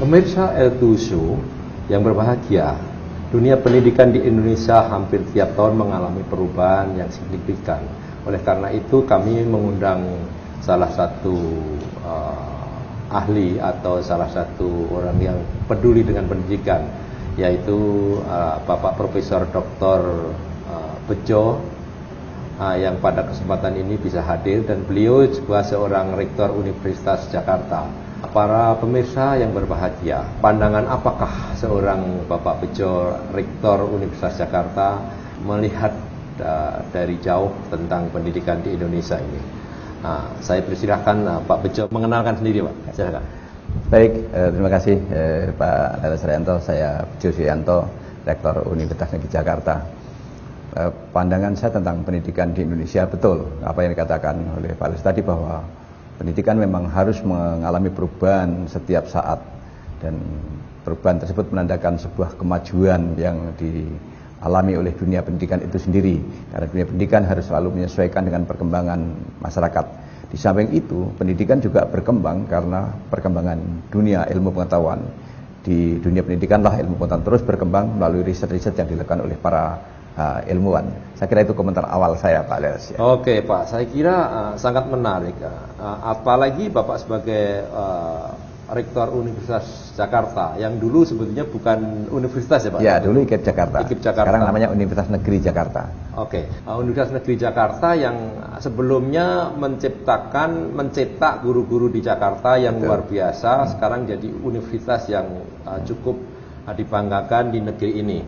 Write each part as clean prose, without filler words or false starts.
Pemirsa L2 yang berbahagia, dunia pendidikan di Indonesia hampir tiap tahun mengalami perubahan yang signifikan. Oleh karena itu kami mengundang salah satu ahli atau salah satu orang yang peduli dengan pendidikan, yaitu Bapak Profesor Dr. Bejo, yang pada kesempatan ini bisa hadir, dan beliau juga seorang rektor Universitas Jakarta. Para pemirsa yang berbahagia, pandangan apakah seorang Bapak Bejo, rektor Universitas Jakarta, melihat dari jauh tentang pendidikan di Indonesia ini? Saya persilahkan Pak Bejo mengenalkan sendiri, Pak. Silakan. Baik, terima kasih Pak Laras Rianto. Saya Bejo Suyanto, rektor Universitas Negeri Jakarta. Pandangan saya tentang pendidikan di Indonesia, betul apa yang dikatakan oleh Pak Laras tadi, bahwa pendidikan memang harus mengalami perubahan setiap saat, dan perubahan tersebut menandakan sebuah kemajuan yang dialami oleh dunia pendidikan itu sendiri, karena dunia pendidikan harus selalu menyesuaikan dengan perkembangan masyarakat. Di samping itu, pendidikan juga berkembang karena perkembangan dunia ilmu pengetahuan. Di dunia pendidikanlah ilmu pengetahuan terus berkembang melalui riset-riset yang dilakukan oleh para ilmuwan. Saya kira itu komentar awal saya, Pak Laras. Ya. Oke, Pak, saya kira sangat menarik. Apalagi Bapak sebagai rektor Universitas Jakarta, yang dulu sebetulnya bukan universitas ya, Pak? Ya, dulu IKIP Jakarta. IKIP Jakarta. Sekarang namanya Universitas Negeri Jakarta. Oke, Universitas Negeri Jakarta yang sebelumnya mencetak guru-guru di Jakarta yang luar biasa, sekarang jadi universitas yang cukup dibanggakan di negeri ini.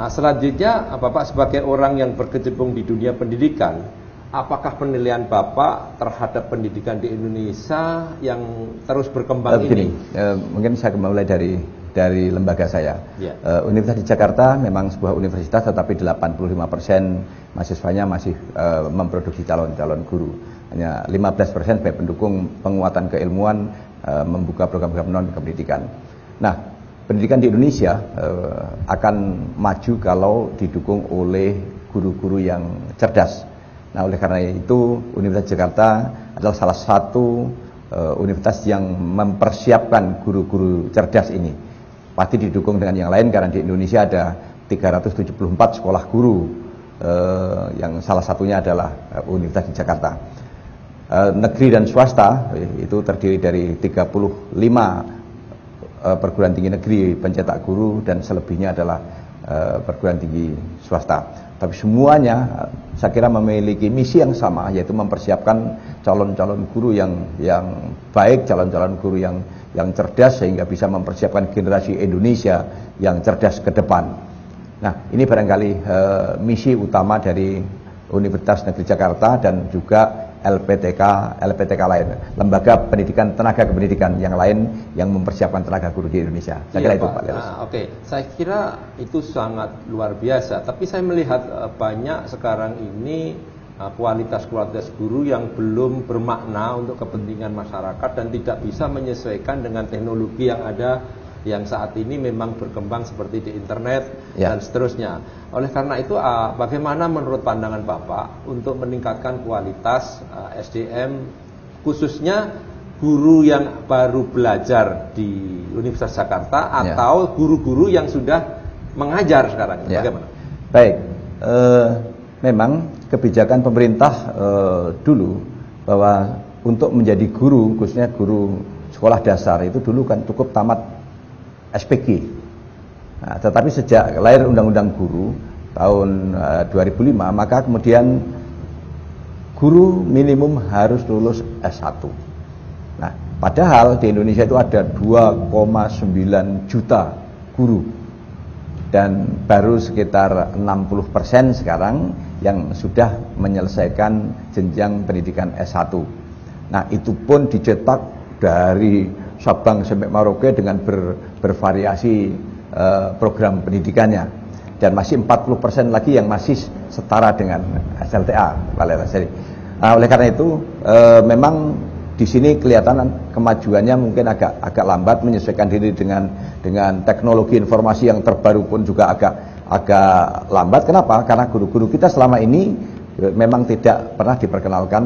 Selanjutnya, Bapak sebagai orang yang berkecimpung di dunia pendidikan, apakah penilaian Bapak terhadap pendidikan di Indonesia yang terus berkembang ini? Mungkin saya mulai dari lembaga saya. Universitas di Jakarta memang sebuah universitas, tetapi 85% mahasiswanya masih memproduksi calon-calon guru. Hanya 15% sebagai pendukung penguatan keilmuan, membuka program-program non-pendidikan. Nah, pendidikan di Indonesia akan maju kalau didukung oleh guru-guru yang cerdas. Nah, oleh karena itu Universitas Jakarta adalah salah satu universitas yang mempersiapkan guru-guru cerdas ini. Pasti didukung dengan yang lain, karena di Indonesia ada 374 sekolah guru, yang salah satunya adalah Universitas di Jakarta. Negeri dan swasta itu terdiri dari 35 perguruan tinggi negeri pencetak guru, dan selebihnya adalah perguruan tinggi swasta. Tapi semuanya saya kira memiliki misi yang sama, yaitu mempersiapkan calon-calon guru yang baik, calon-calon guru yang cerdas, sehingga bisa mempersiapkan generasi Indonesia yang cerdas ke depan. Nah, ini barangkali misi utama dari Universitas Negeri Jakarta dan juga LPTK lain, lembaga pendidikan, tenaga kependidikan yang lain yang mempersiapkan tenaga guru di Indonesia. Saya kira itu, Pak Laras. Oke, saya kira itu sangat luar biasa. Tapi saya melihat banyak sekarang ini kualitas guru yang belum bermakna untuk kepentingan masyarakat dan tidak bisa menyesuaikan dengan teknologi yang ada, yang saat ini memang berkembang seperti di internet dan seterusnya. Oleh karena itu, bagaimana menurut pandangan Bapak untuk meningkatkan kualitas SDM, khususnya guru yang baru belajar di Universitas Jakarta atau guru-guru yang sudah mengajar sekarang? Bagaimana? Baik, memang kebijakan pemerintah dulu bahwa untuk menjadi guru, khususnya guru sekolah dasar, itu dulu kan cukup tamat SPG. Nah, tetapi sejak lahir Undang-Undang Guru tahun 2005, maka kemudian guru minimum harus lulus S1. Nah, padahal di Indonesia itu ada 2,9 juta guru, dan baru sekitar 60% sekarang yang sudah menyelesaikan jenjang pendidikan S1. Nah, itu pun dicetak dari Sabang sampai Merauke dengan bervariasi program pendidikannya, dan masih 40% lagi yang masih setara dengan SLTA, Pak Laras. Oleh karena itu memang di sini kelihatan kemajuannya mungkin agak lambat, menyesuaikan diri dengan teknologi informasi yang terbaru pun juga agak lambat. Kenapa? Karena guru-guru kita selama ini memang tidak pernah diperkenalkan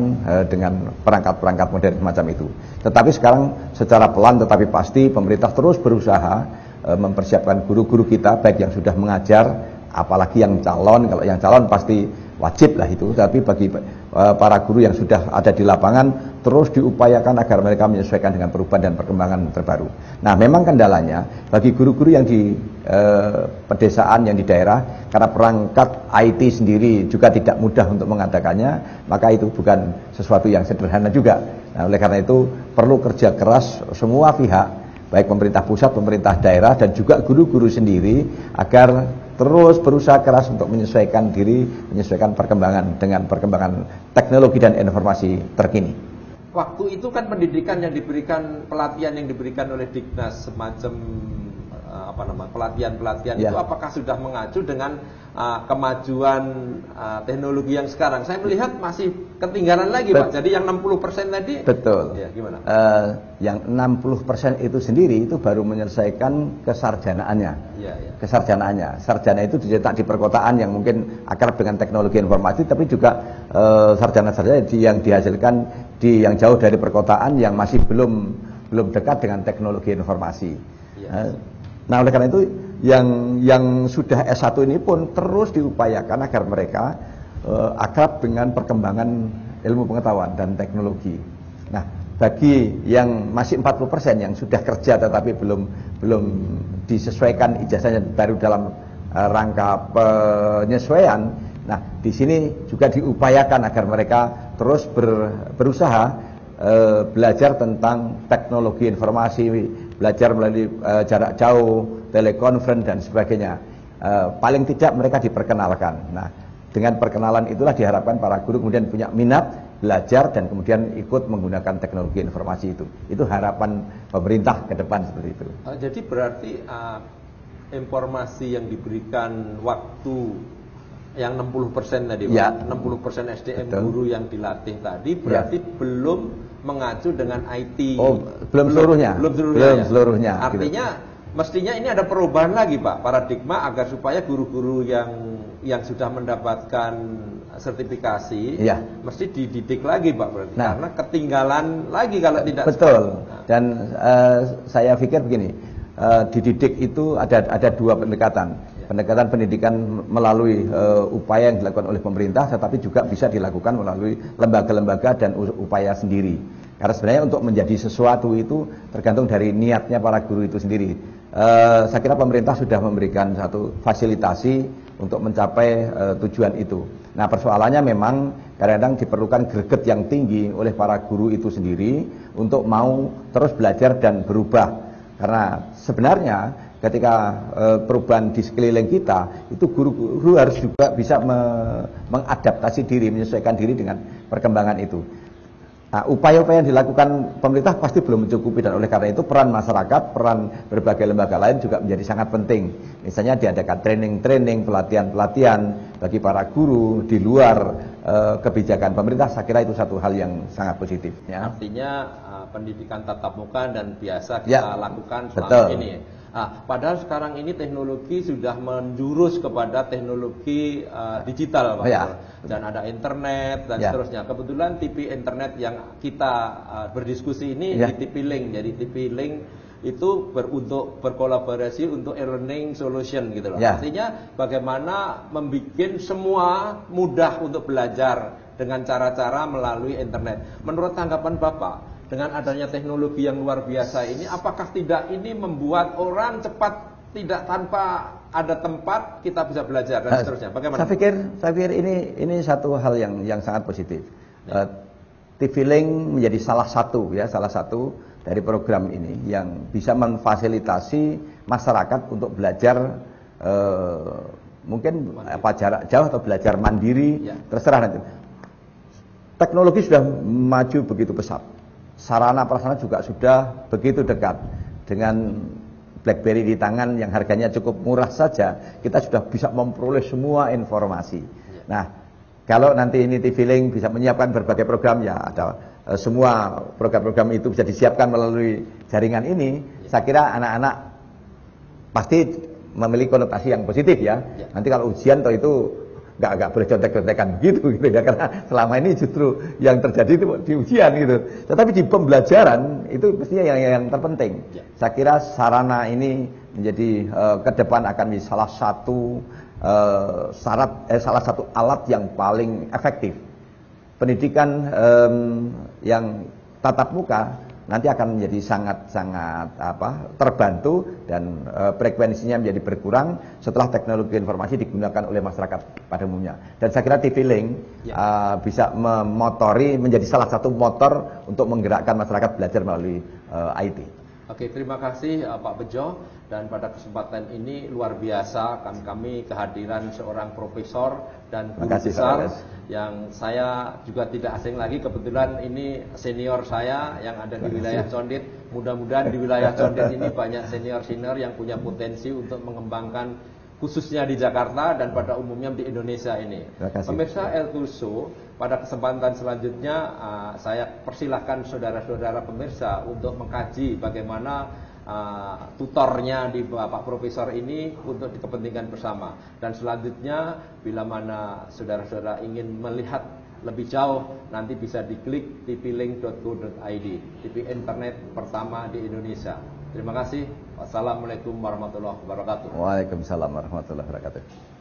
dengan perangkat-perangkat modern semacam itu. Tetapi sekarang secara pelan tetapi pasti pemerintah terus berusaha mempersiapkan guru-guru kita, baik yang sudah mengajar, apalagi yang calon. Kalau yang calon pasti wajib lah itu, tapi bagi para guru yang sudah ada di lapangan terus diupayakan agar mereka menyesuaikan dengan perubahan dan perkembangan terbaru. Nah, memang kendalanya bagi guru-guru yang di pedesaan, yang di daerah, karena perangkat IT sendiri juga tidak mudah untuk mengadakannya, maka itu bukan sesuatu yang sederhana juga. Nah, oleh karena itu perlu kerja keras semua pihak, baik pemerintah pusat, pemerintah daerah, dan juga guru-guru sendiri, agar terus berusaha keras untuk menyesuaikan diri, menyesuaikan perkembangan dengan perkembangan teknologi dan informasi terkini. Waktu itu kan pendidikan yang diberikan, pelatihan yang diberikan oleh Dignas, semacam pelatihan-pelatihan itu apakah sudah mengacu dengan kemajuan teknologi yang sekarang? Saya melihat masih ketinggalan lagi, Pak. Jadi yang 60% tadi. Betul. Ya, gimana? Yang 60% itu sendiri itu baru menyelesaikan kesarjanaannya. Ya. Kesarjanaannya. Sarjana itu dicetak di perkotaan yang mungkin akrab dengan teknologi informasi, tapi juga sarjana-sarjana yang dihasilkan yang jauh dari perkotaan, yang masih belum dekat dengan teknologi informasi. Ya. Nah, oleh karena itu yang sudah S1 ini pun terus diupayakan agar mereka akrab dengan perkembangan ilmu pengetahuan dan teknologi. Nah, bagi yang masih 40% yang sudah kerja tetapi belum disesuaikan ijazahnya baru dalam rangka penyesuaian. Nah, di sini juga diupayakan agar mereka terus berusaha belajar tentang teknologi informasi, belajar melalui jarak jauh, telekonferensi dan sebagainya. Paling tidak mereka diperkenalkan. Nah, dengan perkenalan itulah diharapkan para guru kemudian punya minat belajar dan kemudian ikut menggunakan teknologi informasi itu. Itu harapan pemerintah ke depan seperti itu. Jadi berarti informasi yang diberikan waktu yang 60% tadi, ya. 60% SDM Betul. Guru yang dilatih tadi berarti belum mengacu dengan IT. Oh, belum seluruhnya. Belum seluruhnya. Artinya mestinya ini ada perubahan lagi, Pak, paradigma agar supaya guru-guru yang sudah mendapatkan sertifikasi mesti dididik lagi, Pak, berarti. Nah, karena ketinggalan lagi kalau tidak. Betul. Dan saya pikir begini, dididik itu ada dua pendekatan. Pendekatan pendidikan melalui upaya yang dilakukan oleh pemerintah, tetapi juga bisa dilakukan melalui lembaga-lembaga dan upaya sendiri. Karena sebenarnya untuk menjadi sesuatu itu tergantung dari niatnya para guru itu sendiri. Saya kira pemerintah sudah memberikan satu fasilitasi untuk mencapai tujuan itu. Nah, persoalannya memang kadang-kadang diperlukan greget yang tinggi oleh para guru itu sendiri untuk mau terus belajar dan berubah. Karena sebenarnya ketika perubahan di sekeliling kita, itu guru-guru harus juga bisa mengadaptasi diri, menyesuaikan diri dengan perkembangan itu. Nah, upaya-upaya yang dilakukan pemerintah pasti belum mencukupi, dan oleh karena itu peran masyarakat, peran berbagai lembaga lain juga menjadi sangat penting. Misalnya diadakan training-training, pelatihan-pelatihan bagi para guru di luar kebijakan pemerintah. Saya kira itu satu hal yang sangat positif. Ya. Artinya pendidikan tatap muka dan biasa kita lakukan selama betul. ini. Padahal sekarang ini teknologi sudah menjurus kepada teknologi digital, Pak. Dan ada internet dan seterusnya. Kebetulan TV internet yang kita berdiskusi ini di TP-Link. Jadi TP-Link itu untuk berkolaborasi untuk e-learning solution gitu loh. Artinya bagaimana membuat semua mudah untuk belajar dengan cara-cara melalui internet. Menurut tanggapan Bapak, dengan adanya teknologi yang luar biasa ini, apakah tidak ini membuat orang cepat, tidak tanpa ada tempat kita bisa belajar dan seterusnya? Bagaimana? Saya pikir ini satu hal yang sangat positif. TP-Link menjadi salah satu dari program ini yang bisa memfasilitasi masyarakat untuk belajar mungkin jarak jauh atau belajar mandiri, terserah nanti. Teknologi sudah maju begitu pesat. Sarana prasarana juga sudah begitu dekat. Dengan BlackBerry di tangan yang harganya cukup murah saja, kita sudah bisa memperoleh semua informasi. Nah, kalau nanti ini TP-Link bisa menyiapkan berbagai program, ada semua program-program itu bisa disiapkan melalui jaringan ini, saya kira anak-anak pasti memiliki konotasi yang positif ya. Nanti kalau ujian itu nggak boleh contek-contekan gitu ya, karena selama ini justru yang terjadi itu di ujian gitu. Tetapi di pembelajaran itu mestinya yang terpenting. Saya kira sarana ini menjadi ke depan akan menjadi salah satu salah satu alat yang paling efektif. Pendidikan yang tatap muka nanti akan menjadi sangat terbantu dan frekuensinya menjadi berkurang setelah teknologi informasi digunakan oleh masyarakat pada umumnya. Dan saya kira TP-Link bisa memotori, menjadi salah satu motor untuk menggerakkan masyarakat belajar melalui IT. Oke, terima kasih Pak Bejo, dan pada kesempatan ini luar biasa kami kehadiran seorang profesor dan guru besar yang saya juga tidak asing lagi, kebetulan ini senior saya yang ada di wilayah Condet. Mudah-mudahan di wilayah Condet ini banyak senior-senior yang punya potensi untuk mengembangkan khususnya di Jakarta dan pada umumnya di Indonesia ini. Pemirsa El-Tulso, pada kesempatan selanjutnya saya persilahkan saudara-saudara pemirsa untuk mengkaji bagaimana tutornya di Bapak Profesor ini untuk kepentingan bersama. Dan selanjutnya bila mana saudara-saudara ingin melihat lebih jauh, nanti bisa diklik tvlink.co.id, TV internet pertama di Indonesia. Terima kasih. Wassalamualaikum warahmatullahi wabarakatuh. Waalaikumsalam warahmatullahi wabarakatuh.